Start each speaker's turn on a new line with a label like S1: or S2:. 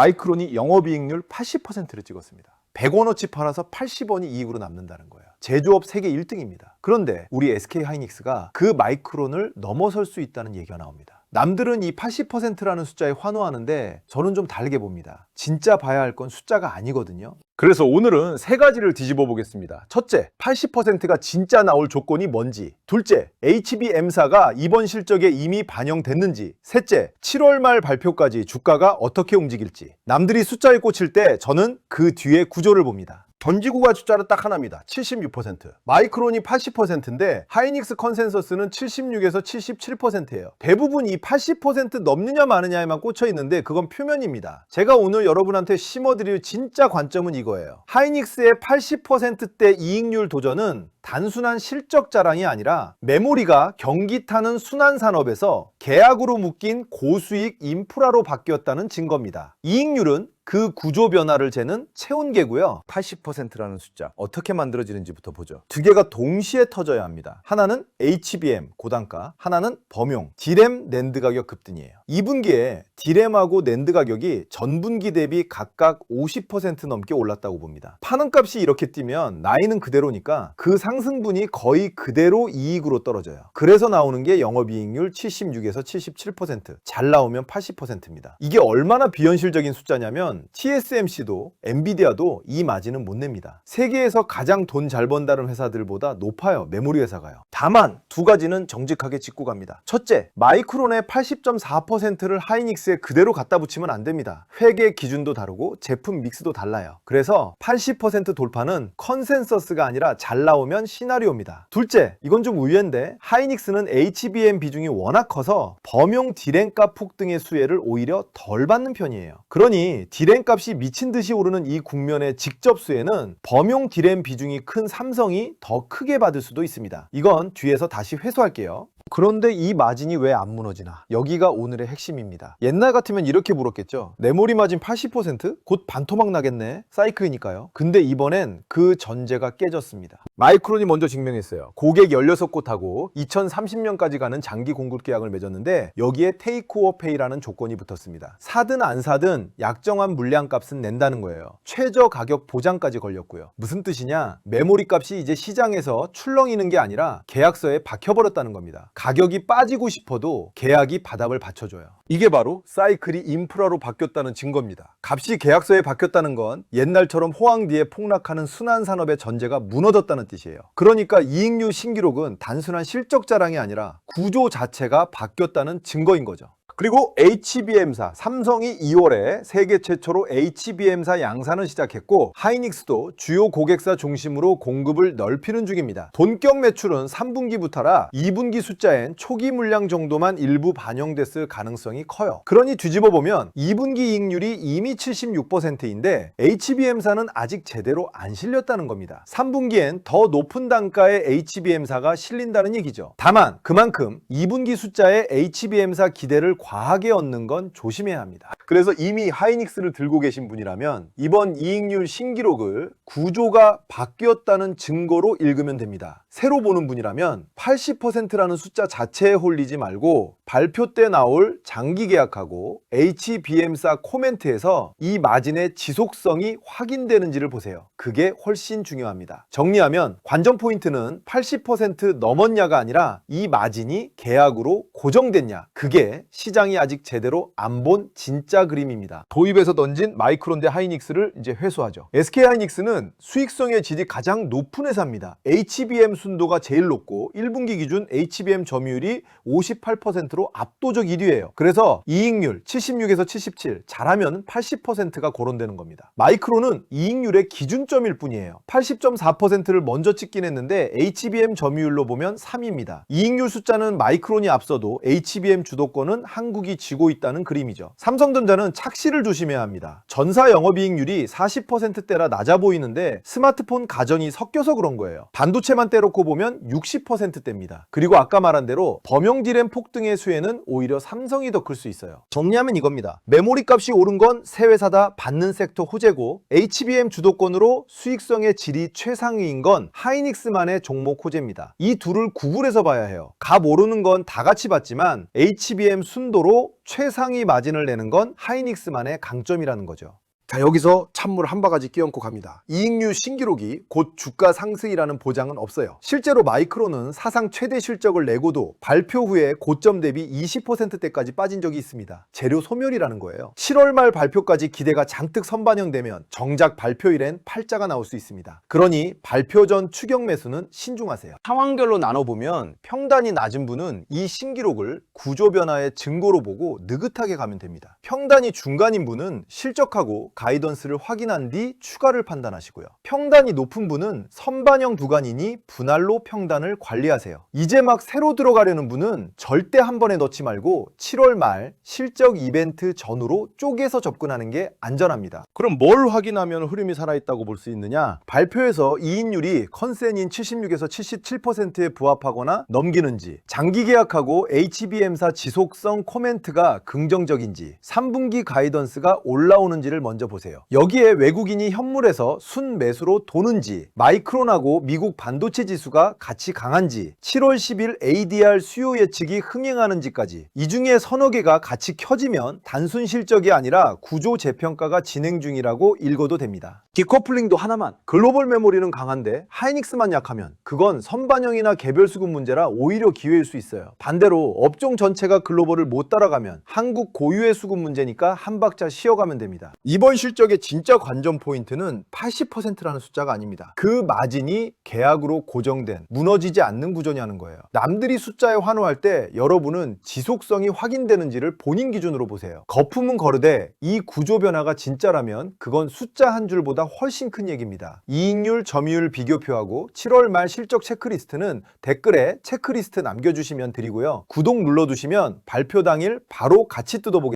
S1: 마이크론이 영업이익률 80%를 찍었습니다. 100원어치 팔아서 80원이 이익으로 남는다는 거예요. 제조업 세계 1등입니다. 그런데 우리 SK하이닉스가 그 마이크론을 넘어설 수 있다는 얘기가 나옵니다. 남들은 이 80%라는 숫자에 환호하는데 저는 좀 다르게 봅니다. 진짜 봐야 할 건 숫자가 아니거든요. 그래서 오늘은 세 가지를 뒤집어 보겠습니다. 첫째, 80%가 진짜 나올 조건이 뭔지. 둘째, HBM사가 이번 실적에 이미 반영됐는지. 셋째, 7월 말 발표까지 주가가 어떻게 움직일지. 남들이 숫자에 꽂힐 때 저는 그 뒤에 구조를 봅니다. 전지구가 숫자는 딱 하나입니다. 76%. 마이크론이 80%인데 하이닉스 컨센서스는 76에서 77%예요. 대부분 이 80% 넘느냐 마느냐에만 꽂혀 있는데 그건 표면입니다. 제가 오늘 여러분한테 심어드릴 진짜 관점은 이거예요. 하이닉스의 80%대 이익률 도전은 단순한 실적 자랑이 아니라 메모리가 경기 타는 순환 산업에서 계약으로 묶인 고수익 인프라로 바뀌었다는 증거입니다. 이익률은 그 구조 변화를 재는 체온계고요. 80%라는 숫자 어떻게 만들어지는지부터 보죠. 두 개가 동시에 터져야 합니다. 하나는 HBM 고단가, 하나는 범용 D램 낸드 가격 급등이에요. 2분기에 D램하고 낸드 가격이 전분기 대비 각각 50% 넘게 올랐다고 봅니다. 파는 값이 이렇게 뛰면 나이는 그대로니까 그 상승분이 거의 그대로 이익으로 떨어져요. 그래서 나오는 게 영업이익률 76에서 77%, 잘 나오면 80%입니다. 이게 얼마나 비현실적인 숫자냐면 TSMC도 엔비디아도 이 마진은 못 냅니다. 세계에서 가장 돈 잘 번다는 회사들보다 높아요. 메모리 회사가요. 다만 두 가지는 정직하게 짚고 갑니다. 첫째, 마이크론의 80.4%를 하이닉스에 그대로 갖다 붙이면 안 됩니다. 회계 기준도 다르고 제품 믹스도 달라요. 그래서 80% 돌파는 컨센서스가 아니라 잘 나오면 시나리오입니다. 둘째, 이건 좀 의외인데 하이닉스는 HBM 비중이 워낙 커서 범용 D램값 폭등의 수혜를 오히려 덜 받는 편이에요. 그러니 D램 값이 미친 듯이 오르는 이 국면의 직접 수혜는 범용 D램 비중이 큰 삼성이 더 크게 받을 수도 있습니다. 이건 뒤에서 다시 회수할게요. 그런데 이 마진이 왜 안 무너지나? 여기가 오늘의 핵심입니다. 옛날 같으면 이렇게 물었겠죠. 메모리 마진 80%? 곧 반토막 나겠네. 사이클이니까요. 근데 이번엔 그 전제가 깨졌습니다. 마이크론이 먼저 증명했어요. 고객 16곳하고 2030년까지 가는 장기 공급 계약을 맺었는데 여기에 테이크오어 페이라는 조건이 붙었습니다. 사든 안 사든 약정한 물량값은 낸다는 거예요. 최저 가격 보장까지 걸렸고요. 무슨 뜻이냐? 메모리 값이 이제 시장에서 출렁이는 게 아니라 계약서에 박혀버렸다는 겁니다. 가격이 빠지고 싶어도 계약이 바닥을 받쳐줘요. 이게 바로 사이클이 인프라로 바뀌었다는 증거입니다. 값이 계약서에 박혔다는 건 옛날처럼 호황 뒤에 폭락하는 순환산업의 전제가 무너졌다는 뜻이에요. 그러니까 이익률 신기록은 단순한 실적 자랑이 아니라 구조 자체가 바뀌었다는 증거인 거죠. 그리고 HBM사, 삼성이 2월에 세계 최초로 HBM사 양산을 시작했고 하이닉스도 주요 고객사 중심으로 공급을 넓히는 중입니다. 본격 매출은 3분기부터라 2분기 숫자엔 초기 물량 정도만 일부 반영됐을 가능성이 커요. 그러니 뒤집어 보면 2분기 이익률이 이미 76%인데 HBM사는 아직 제대로 안 실렸다는 겁니다. 3분기엔 더 높은 단가의 HBM사가 실린다는 얘기죠. 다만 그만큼 2분기 숫자에 HBM사 기대를 과하게 얻는 건 조심해야 합니다. 그래서 이미 하이닉스를 들고 계신 분이라면 이번 이익률 신기록을 구조가 바뀌었다는 증거로 읽으면 됩니다. 새로 보는 분이라면 80%라는 숫자 자체에 홀리지 말고 발표 때 나올 장기 계약하고 HBM사 코멘트에서 이 마진의 지속성이 확인되는지를 보세요. 그게 훨씬 중요합니다. 정리하면 관전 포인트는 80% 넘었냐가 아니라 이 마진이 계약으로 고정됐냐. 그게 시장이 아직 제대로 안 본 진짜 그림입니다. 도입에서 던진 마이크론 대 하이닉스를 이제 회수하죠. SK하이닉스는 수익성의 질이 가장 높은 회사입니다. HBM 순도가 제일 높고 1분기 기준 HBM 점유율이 58%로 압도적 1위예요. 그래서 이익률 76에서 77, 잘하면 80%가 거론되는 겁니다. 마이크론은 이익률의 기준점일 뿐이에요. 80.4%를 먼저 찍긴 했는데 HBM 점유율로 보면 3위입니다. 이익률 숫자는 마이크론이 앞서도 HBM 주도권은 한국이 쥐고 있다는 그림이죠. 삼성전자는 착시를 조심해야 합니다. 전사 영업이익률이 40%대라 낮아 보이는데 스마트폰 가전이 섞여서 그런 거예요. 반도체만 떼놓고 보면 60%대입니다. 그리고 아까 말한 대로 범용 D램 폭등의 수혜는 오히려 삼성이 더 클 수 있어요. 정리하면 이겁니다. 메모리 값이 오른 건 새 회사다 받는 섹터 호재고 HBM 주도권으로 수익성의 질이 최상위인 건 하이닉스만의 종목 호재입니다. 이 둘을 구분해서 봐야 해요. 값 오르는 건 다 같이 봤지만 HBM 순도 정도로 최상위 마진을 내는 건 하이닉스만의 강점이라는 거죠.
S2: 자, 여기서 찬물 한 바가지 끼얹고 갑니다.
S1: 이익률 신기록이 곧 주가 상승이라는 보장은 없어요. 실제로 마이크론은 사상 최대 실적을 내고도 발표 후에 고점 대비 20%대까지 빠진 적이 있습니다. 재료 소멸이라는 거예요. 7월 말 발표까지 기대가 잔뜩 선반영되면 정작 발표일엔 팔자가 나올 수 있습니다. 그러니 발표 전 추격 매수는 신중하세요. 상황별로 나눠보면 평단이 낮은 분은 이 신기록을 구조 변화의 증거로 보고 느긋하게 가면 됩니다. 평단이 중간인 분은 실적하고 가이던스를 확인한 뒤 추가를 판단하시고요. 평단이 높은 분은 선반영 구간이니 분할로 평단을 관리하세요. 이제 막 새로 들어가려는 분은 절대 한 번에 넣지 말고 7월 말 실적 이벤트 전후로 쪼개서 접근하는 게 안전합니다.
S2: 그럼 뭘 확인하면 흐름이 살아있다고 볼 수 있느냐?
S1: 발표에서 이익률이 컨센인 76에서 77%에 부합하거나 넘기는지, 장기 계약하고 HBM사 지속성 코멘트가 긍정적인지, 3분기 가이던스가 올라오는지를 먼저 보세요. 여기에 외국인이 현물에서 순 매수로 도는지, 마이크론하고 미국 반도체 지수가 같이 강한지, 7월 10일 ADR 수요 예측이 흥행하는지까지, 이 중에 서너 개가 같이 켜지면 단순 실적이 아니라 구조 재평가가 진행 중이라고 읽어도 됩니다. 디커플링도 하나만, 글로벌 메모리는 강한데 하이닉스만 약하면 그건 선반영이나 개별 수급 문제라 오히려 기회일 수 있어요. 반대로 업종 전체가 글로벌을 못 따라가면 한국 고유의 수급 문제니까 한 박자 쉬어가면 됩니다. 이번 실적의 진짜 관전 포인트는 80%라는 숫자가 아닙니다. 그 마진이 계약으로 고정된, 무너지지 않는 구조냐는 거예요. 남들이 숫자에 환호할 때 여러분은 지속성이 확인되는지를 본인 기준으로 보세요. 거품은 거르되 이 구조 변화가 진짜라면 그건 숫자 한 줄보다 훨씬 큰 얘기입니다. 이익률, 점유율 비교표하고 7월 말 실적 체크리스트는 댓글에 체크리스트 남겨주시면 드리고요. 구독 눌러두시면 발표 당일 바로 같이 뜯어보겠습니다.